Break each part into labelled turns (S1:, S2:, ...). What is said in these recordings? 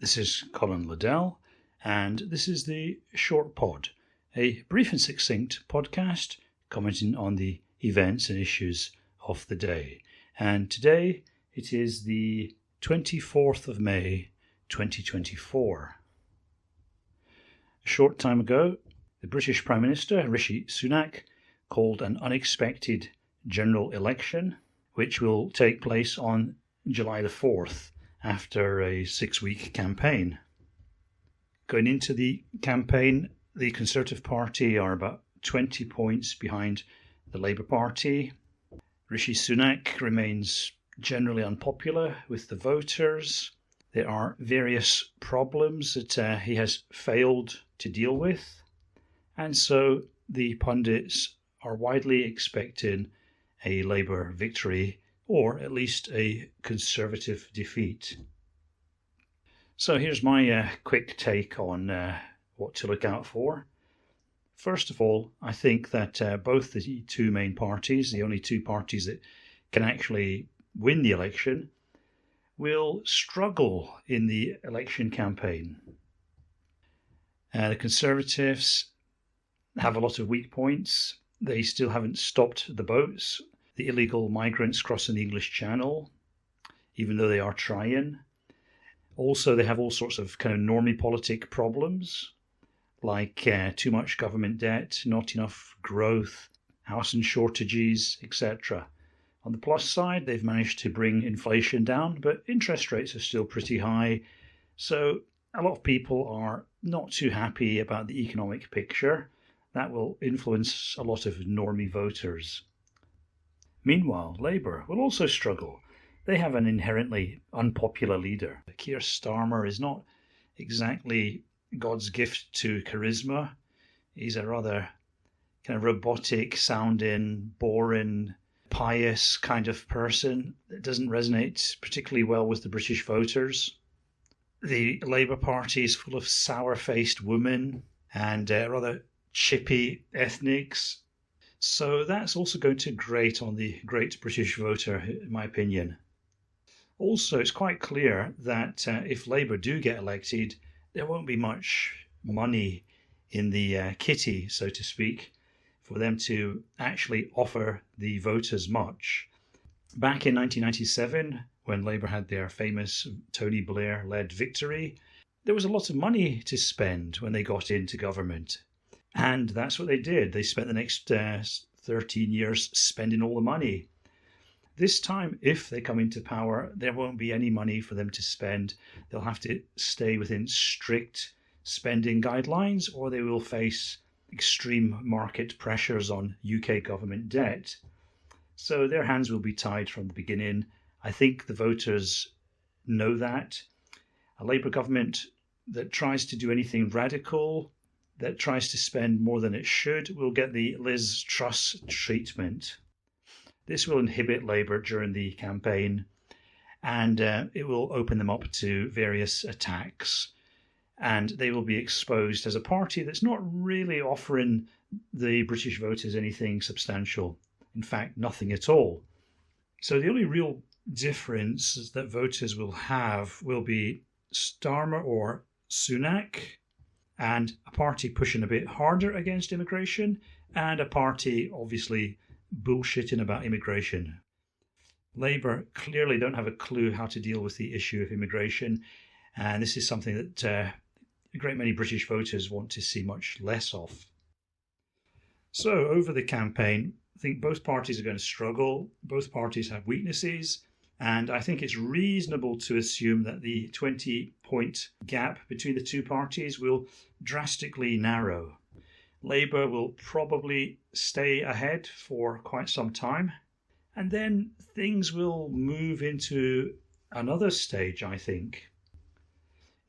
S1: This is Colin Liddell, and this is the Shortpod, a brief and succinct podcast commenting on the events and issues of the day. And today it is the 24th of May, 2024. A short time ago, the British Prime Minister, Rishi Sunak, called an unexpected general election, which will take place on July the 4th, after a 6-week campaign. Going into the campaign, the Conservative Party are about 20 points behind the Labour Party. Rishi Sunak remains generally unpopular with the voters. There are various problems that he has failed to deal with, and so the pundits are widely expecting a Labour victory, or at least a Conservative defeat. So here's my quick take on what to look out for. First of all, I think that both the two main parties, the only two parties that can actually win the election, will struggle in the election campaign. The Conservatives have a lot of weak points. They still haven't stopped the boats, the illegal migrants crossing the English Channel, even though they are trying. Also, they have all sorts of kind of normie politic problems, like too much government debt, not enough growth, housing shortages, etc. On the plus side, they've managed to bring inflation down, but interest rates are still pretty high. So a lot of people are not too happy about the economic picture. That will influence a lot of normie voters. Meanwhile, Labour will also struggle. They have an inherently unpopular leader. Keir Starmer is not exactly God's gift to charisma. He's a rather kind of robotic sounding, boring, pious kind of person that doesn't resonate particularly well with the British voters. The Labour Party is full of sour-faced women and rather chippy ethnics. So that's also going to grate on the great British voter, in my opinion. Also, it's quite clear that if Labour do get elected, there won't be much money in the kitty, so to speak, for them to actually offer the voters much. Back in 1997, when Labour had their famous Tony Blair-led victory, there was a lot of money to spend when they got into government. And that's what they did. They spent the next 13 years spending all the money. This time, if they come into power, there won't be any money for them to spend. They'll have to stay within strict spending guidelines, or they will face extreme market pressures on UK government debt. So their hands will be tied from the beginning. I think the voters know that. A Labour government that tries to do anything radical, that tries to spend more than it should, will get the Liz Truss treatment. This will inhibit Labour during the campaign, and it will open them up to various attacks. And they will be exposed as a party that's not really offering the British voters anything substantial. In fact, nothing at all. So the only real difference that voters will have will be Starmer or Sunak, and a party pushing a bit harder against immigration, and a party obviously bullshitting about immigration. Labour clearly don't have a clue how to deal with the issue of immigration, and this is something that a great many British voters want to see much less of. So over the campaign, I think both parties are going to struggle. Both parties have weaknesses, and I think it's reasonable to assume that the 20-point gap between the two parties will drastically narrow. Labour will probably stay ahead for quite some time, and then things will move into another stage, I think.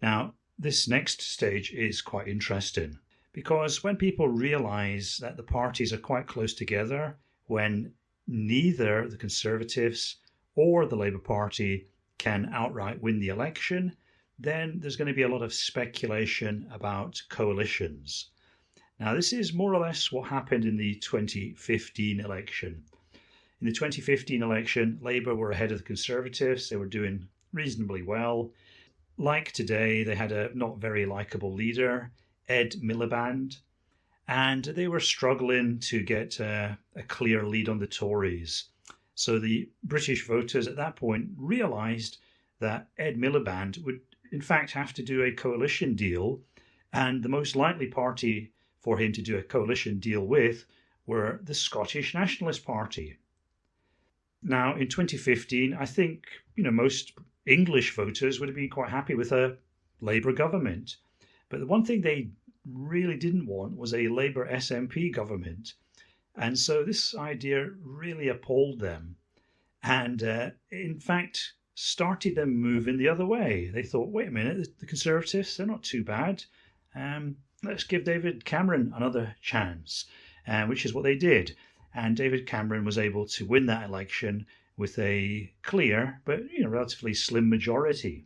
S1: Now, this next stage is quite interesting, because when people realise that the parties are quite close together, when neither the Conservatives or the Labour Party can outright win the election, then there's going to be a lot of speculation about coalitions. Now, this is more or less what happened in the 2015 election. In the 2015 election, Labour were ahead of the Conservatives. They were doing reasonably well. like today, they had a not very likeable leader, Ed Miliband, and they were struggling to get a clear lead on the Tories. So the British voters at that point realised that Ed Miliband would in fact have to do a coalition deal, and the most likely party for him to do a coalition deal with were the Scottish Nationalist Party. Now, in 2015, I think most English voters would have been quite happy with a Labour government. But the one thing they really didn't want was a Labour SNP government. And so this idea really appalled them and, in fact, started them moving the other way. They thought, wait a minute, the Conservatives, they're not too bad. Let's give David Cameron another chance, which is what they did. And David Cameron was able to win that election with a clear but relatively slim majority.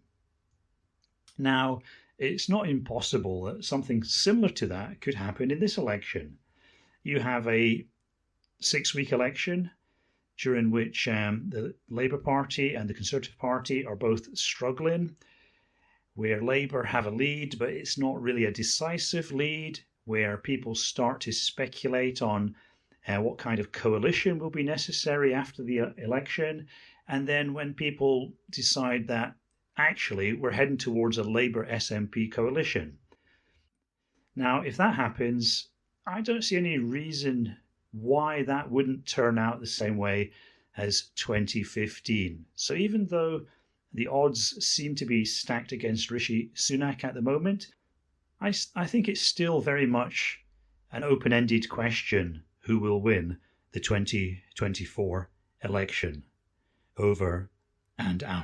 S1: Now, it's not impossible that something similar to that could happen in this election. You have a 6-week election during which the Labour Party and the Conservative Party are both struggling, where Labour have a lead, but it's not really a decisive lead, where people start to speculate on what kind of coalition will be necessary after the election. And then when people decide that actually we're heading towards a Labour SNP coalition. Now, if that happens, I don't see any reason why that wouldn't turn out the same way as 2015. So even though the odds seem to be stacked against Rishi Sunak at the moment, I think it's still very much an open-ended question who will win the 2024 election. Over and out.